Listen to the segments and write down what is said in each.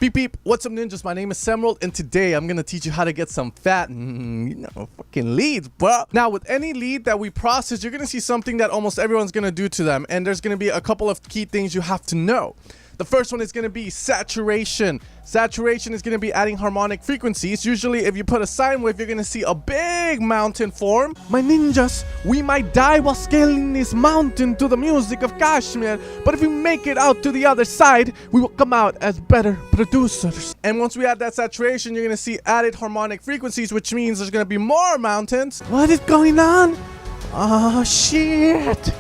Beep beep, what's up ninjas? My name is Semerald and today I'm gonna teach you how to get some fat, fucking leads, bro. Now with any lead that we process, you're gonna see something that almost everyone's gonna do to them, and there's gonna be a couple of key things you have to know. The first one is going to be saturation. Saturation is going to be adding harmonic frequencies. Usually if you put a sine wave, you're going to see a big mountain form. My ninjas, we might die while scaling this mountain to the music of Kashmir, but if we make it out to the other side, we will come out as better producers. And once we add that saturation, you're going to see added harmonic frequencies, which means there's going to be more mountains. What is going on? Oh shit.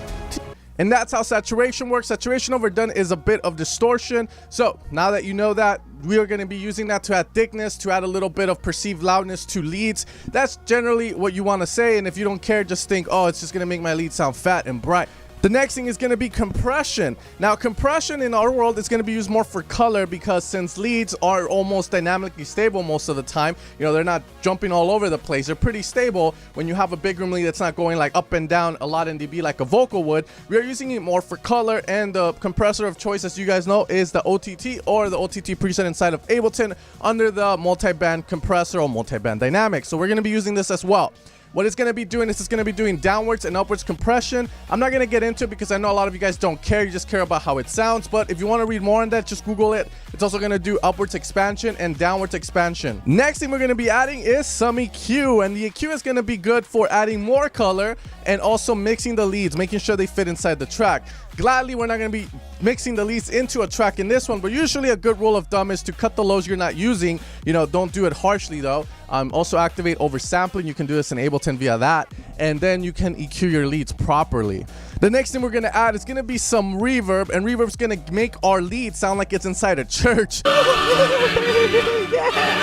And that's how saturation works. Saturation overdone is a bit of distortion. So now that you know that, we are going to be using that to add thickness, to add a little bit of perceived loudness to leads. That's generally what you want to say. And if you don't care, just think, oh, it's just going to make my lead sound fat and bright. The next thing is going to be compression. Now, compression in our world is going to be used more for color because since leads are almost dynamically stable most of the time, you know, they're not jumping all over the place. They're pretty stable. When you have a big room lead that's not going like up and down a lot in dB like a vocal would, we are using it more for color, and the compressor of choice, as you guys know, is the OTT or the OTT preset inside of Ableton under the multi-band compressor or multi-band dynamic. So we're going to be using this as well. What it's going to be doing is it's going to be doing downwards and upwards compression. I'm not going to get into it because I know a lot of you guys don't care. You just care about how it sounds. But if you want to read more on that, just Google it. It's also going to do upwards expansion and downwards expansion. Next thing we're going to be adding is some EQ. And the EQ is going to be good for adding more color and also mixing the leads, making sure they fit inside the track. Gladly, we're not going to be mixing the leads into a track in this one, but usually a good rule of thumb is to cut the lows you're not using. You know, don't do it harshly though. Also activate oversampling. You can do this in Ableton via that, and then you can EQ your leads properly. The next thing we're going to add is going to be some reverb, and reverb is going to make our lead sound like it's inside a church.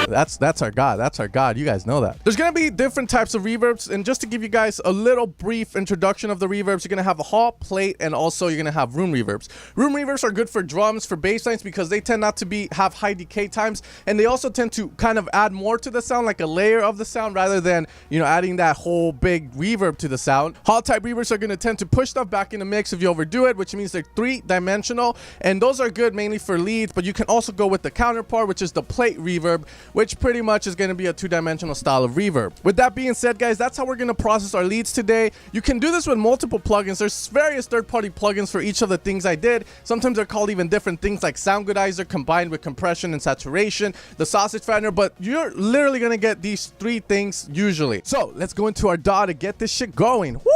That's our god. That's our god. You guys know that. There's going to be different types of reverbs, and just to give you guys a little brief introduction of the reverbs, you're going to have a hall, plate, and also you're going to have room reverbs. Room reverbs are good for drums, for bass lines, because they tend not to have high decay times, and they also tend to kind of add more to the sound, like a layer of the sound, rather than, you know, adding that whole big reverb to the sound. Hall type reverbs are going to tend to push stuff back in the mix if you overdo it, which means they're three-dimensional, and those are good mainly for leads, but you can also go with the counterpart, which is the plate reverb, which pretty much is going to be a two-dimensional style of reverb. With that being said, guys, that's how we're going to process our leads today. You can do this with multiple plugins. There's various third-party plugins for each of the things I did. Sometimes they're called even different things, like Soundgoodizer combined with compression and saturation, the sausage fattener, but you're literally going to get these three things usually. So let's go into our DAW to get this shit going. Woo!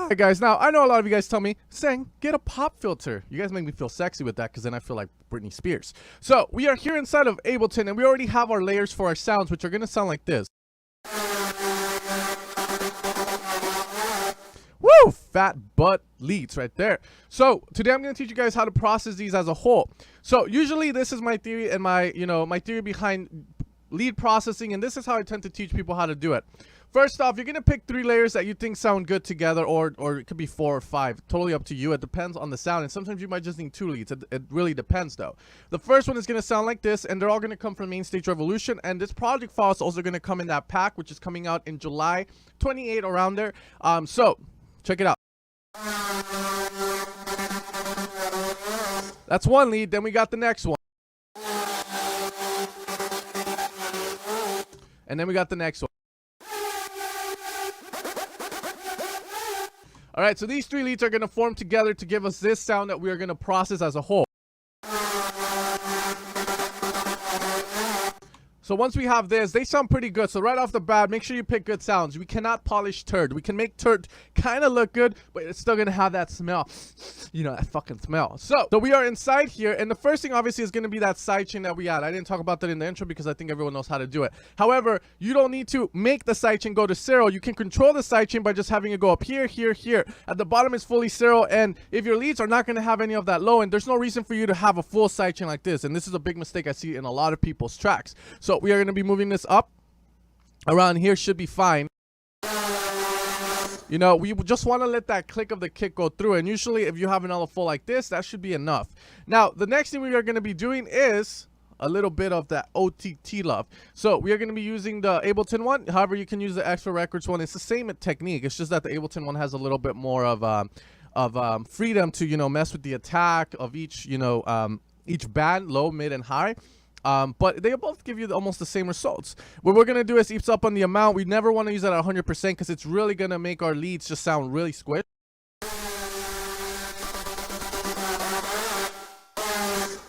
Hey guys, now I know a lot of you guys tell me, Sang, get a pop filter. You guys make me feel sexy with that because then I feel like Britney Spears. So we are here inside of Ableton, and we already have our layers for our sounds, which are going to sound like this. Woo! Fat butt leads right there. So today I'm going to teach you guys how to process these as a whole. So usually this is my theory and my theory behind lead processing, and this is how I tend to teach people how to do it. First off, you're going to pick 3 layers that you think sound good together, or it could be 4 or 5. Totally up to you. It depends on the sound, and sometimes you might just need 2 leads. It really depends, though. The first one is going to sound like this, and they're all going to come from Mainstage Revolution, and this project file is also going to come in that pack, which is coming out in July 28, around there. So, check it out. That's one lead. Then we got the next one. And then we got the next one. All right, so these 3 leads are going to form together to give us this sound that we are going to process as a whole. So once we have this, they sound pretty good. So right off the bat, make sure you pick good sounds. We cannot polish turd. We can make turd kind of look good, but it's still going to have that smell. You know, that fucking smell. So we are inside here, and the first thing obviously is going to be that sidechain that we add. I didn't talk about that in the intro because I think everyone knows how to do it. However, you don't need to make the sidechain go to 0. You can control the sidechain by just having it go up here, here, here. At the bottom is fully 0, and if your leads are not going to have any of that low, and there's no reason for you to have a full sidechain like this, and this is a big mistake I see in a lot of people's tracks. So we are going to be moving this up. Around here should be fine. You know, we just want to let that click of the kick go through, and usually if you have an LFO like this, that should be enough. Now, the next thing we are going to be doing is a little bit of that OTT love. So we are going to be using the Ableton one. However, you can use the Extra Records one. It's the same technique. It's just that the Ableton one has a little bit more of freedom to, you know, mess with the attack of each, you know, each band, low, mid, and high. but they both give you almost the same results. What we're gonna do is ease up on the amount. We never want to use it at 100% because it's really gonna make our leads just sound really squished.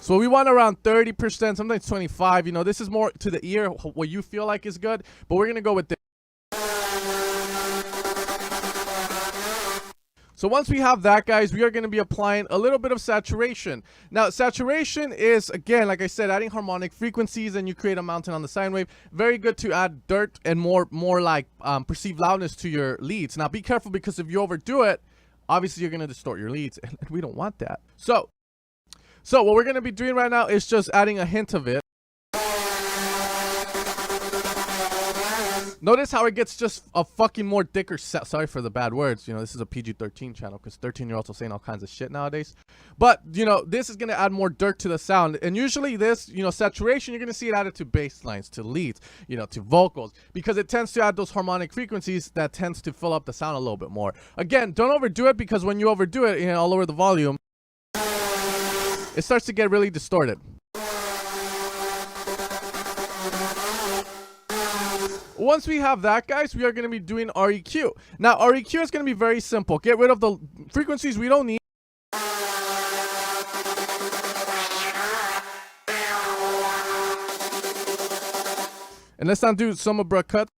So we want around 30%, sometimes 25. You know, this is more to the ear, what you feel like is good, but we're gonna go with this. So once we have that, guys, we are going to be applying a little bit of saturation. Now, saturation is, again, like I said, adding harmonic frequencies, and you create a mountain on the sine wave. Very good to add dirt and more like perceived loudness to your leads. Now, be careful, because if you overdo it, obviously you're going to distort your leads, and we don't want that. So what we're going to be doing right now is just adding a hint of it. Notice how it gets just a fucking more thicker set. Sorry for the bad words. You know, this is a PG-13 channel because 13-year-olds are saying all kinds of shit nowadays. But, you know, this is going to add more dirt to the sound. And usually this, you know, saturation, you're going to see it added to bass lines, to leads, you know, to vocals. Because it tends to add those harmonic frequencies that tends to fill up the sound a little bit more. Again, don't overdo it, because when you overdo it, you know, all over the volume, it starts to get really distorted. Once we have that, guys, we are going to be doing REQ. Now, REQ is going to be very simple. Get rid of the frequencies we don't need. And let's not do some abrupt cut.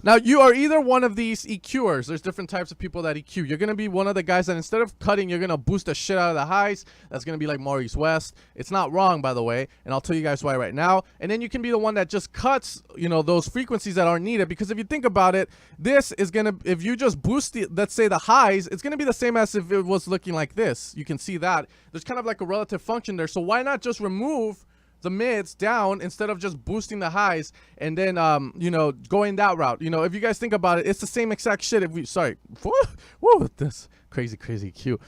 Now, you are either one of these EQers. There's different types of people that EQ. You're going to be one of the guys that instead of cutting, you're going to boost the shit out of the highs. That's going to be like Maurice West. It's not wrong, by the way, and I'll tell you guys why right now. And then you can be the one that just cuts, you know, those frequencies that aren't needed. Because if you think about it, this is going to, if you just boost the, let's say the highs, it's going to be the same as if it was looking like this. You can see that. There's kind of like a relative function there. So why not just remove the mids down instead of just boosting the highs and then you know, going that route? You know, if you guys think about it, it's the same exact shit. If we, sorry, whoa, this crazy EQ.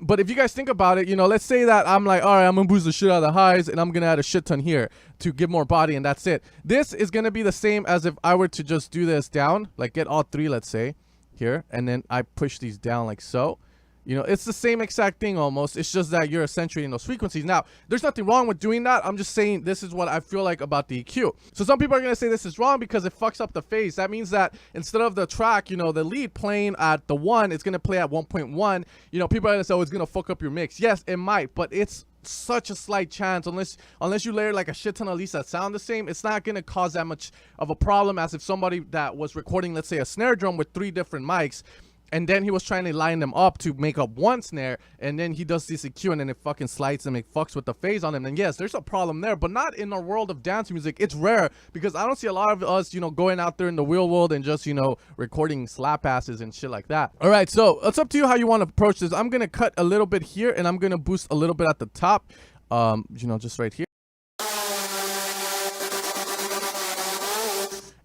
But if you guys think about it, you know, let's say that I'm like, all right, I'm gonna boost the shit out of the highs and I'm gonna add a shit ton here to give more body, and that's it. This is gonna be the same as if I were to just do this down, like get all three, let's say here, and then I push these down like so. You know, it's the same exact thing almost. It's just that you're accentuating those frequencies. Now, there's nothing wrong with doing that. I'm just saying this is what I feel like about the EQ. So some people are going to say this is wrong because it fucks up the phase. That means that instead of the track, you know, the lead playing at the 1, it's going to play at 1.1. You know, people are going to say, oh, it's going to fuck up your mix. Yes, it might, but it's such a slight chance. Unless you layer like a shit ton of leads that sound the same, it's not going to cause that much of a problem as if somebody that was recording, let's say, a snare drum with 3 different mics, and then he was trying to line them up to make up one snare, and then he does this EQ, and then it fucking slides and it fucks with the phase on him. And yes, there's a problem there, but not in the world of dance music. It's rare, because I don't see a lot of us, you know, going out there in the real world and just, you know, recording slap asses and shit like that. All right, so it's up to you how you want to approach this. I'm gonna cut a little bit here, and I'm gonna boost a little bit at the top, you know, just right here.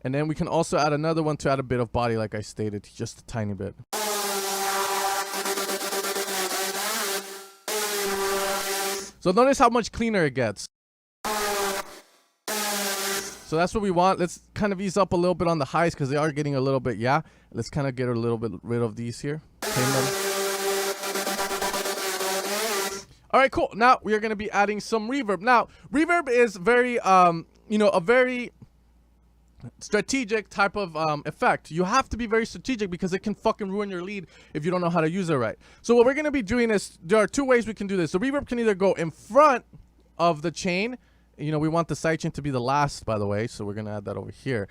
And then we can also add another one to add a bit of body, like I stated, just a tiny bit. So notice how much cleaner it gets. So that's what we want. Let's kind of ease up a little bit on the highs because they are getting a little bit, yeah. Let's kind of get a little bit rid of these here. Tame them. All right, cool. Now we are going to be adding some reverb. Now, reverb is very, you know, a very strategic type of effect. You have to be very strategic because it can fucking ruin your lead if you don't know how to use it right. So what we're going to be doing is, there are 2 ways we can do this. The reverb can either go in front of the chain. You know, we want the sidechain to be the last, by the way, so we're going to add that over here.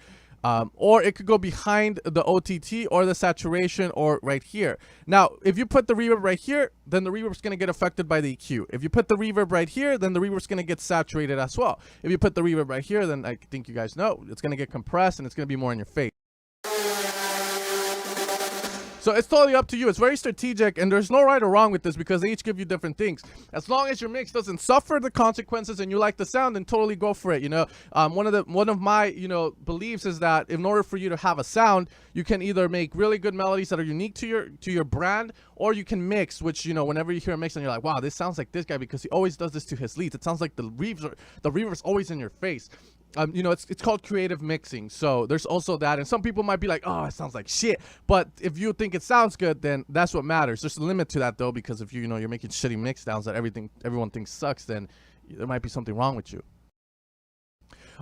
Or it could go behind the OTT or the saturation or right here. Now, if you put the reverb right here, then the reverb's going to get affected by the EQ. If you put the reverb right here, then the reverb's going to get saturated as well. If you put the reverb right here, then I think you guys know, it's going to get compressed and it's going to be more in your face. So it's totally up to you. It's very strategic, and there's no right or wrong with this because they each give you different things. As long as your mix doesn't suffer the consequences and you like the sound, then totally go for it. You know, one of my, you know, beliefs is that in order for you to have a sound, you can either make really good melodies that are unique to your brand, or you can mix, which, you know, whenever you hear a mix and you're like, wow, this sounds like this guy because he always does this to his leads. It sounds like the reverb's always in your face. You know, it's called creative mixing. So there's also that. And some people might be like, oh, it sounds like shit. But if you think it sounds good, then that's what matters. There's a limit to that, though, because if you know, you're making shitty mix downs that everyone thinks sucks, then there might be something wrong with you.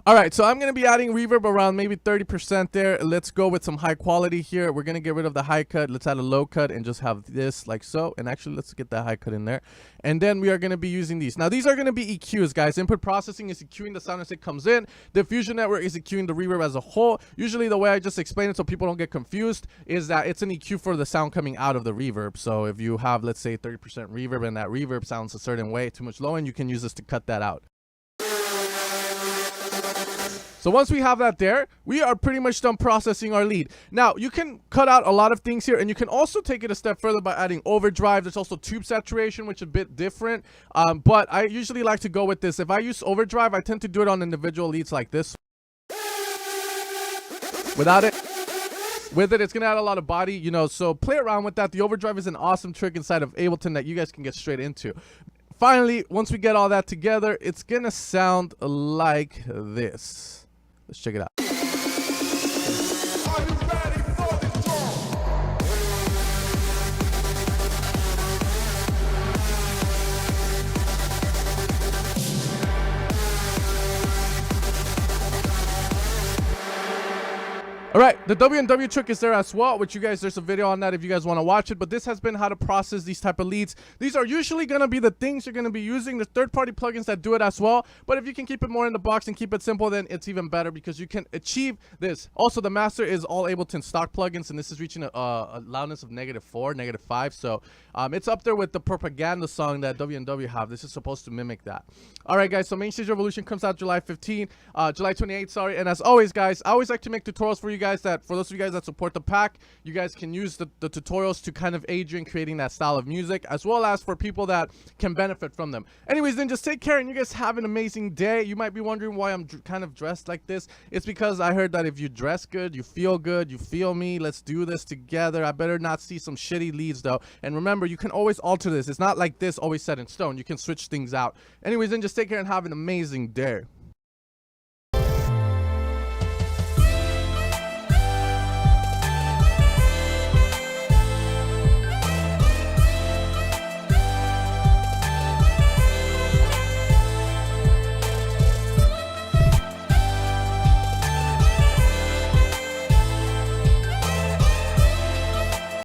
All right, so I'm going to be adding reverb around maybe 30% there. Let's go with some high quality here. We're going to get rid of the high cut. Let's add a low cut and just have this like so. And actually, let's get that high cut in there. And then we are going to be using these. Now, these are going to be EQs, guys. Input processing is EQing the sound as it comes in. Diffusion network is EQing the reverb as a whole. Usually, the way I just explain it so people don't get confused is that it's an EQ for the sound coming out of the reverb. So if you have, let's say, 30% reverb and that reverb sounds a certain way, too much low end, you can use this to cut that out. So once we have that there, we are pretty much done processing our lead. Now, you can cut out a lot of things here, and you can also take it a step further by adding overdrive. There's also tube saturation, which is a bit different, but I usually like to go with this. If I use overdrive, I tend to do it on individual leads like this. Without it, with it, it's going to add a lot of body, you know, so play around with that. The overdrive is an awesome trick inside of Ableton that you guys can get straight into. Finally, once we get all that together, it's going to sound like this. Let's check it out. Are you ready for the drum? All right, the W&W trick is there as well, which you guys, there's a video on that if you guys want to watch it, but this has been how to process these type of leads. These are usually going to be the things you're going to be using. There's third-party plugins that do it as well, but if you can keep it more in the box and keep it simple, then it's even better because you can achieve this. Also, the master is all Ableton stock plugins, and this is reaching a loudness of -4, -5, so it's up there with the Propaganda song that W&W have. This is supposed to mimic that. All right, guys, so Main Stage Revolution comes out July 28th, sorry, and as always, guys, I always like to make tutorials for you guys that, for those of you guys that support the pack, you guys can use the tutorials to kind of aid you in creating that style of music, as well as for people that can benefit from them. Anyways, then just take care and you guys have an amazing day. You might be wondering why I'm kind of dressed like this. It's because I heard that if you dress good, you feel me. Let's do this together. I better not see some shitty leads though. And remember, you can always alter this. It's not like this always set in stone. You can switch things out. Anyways, then just take care and have an amazing day.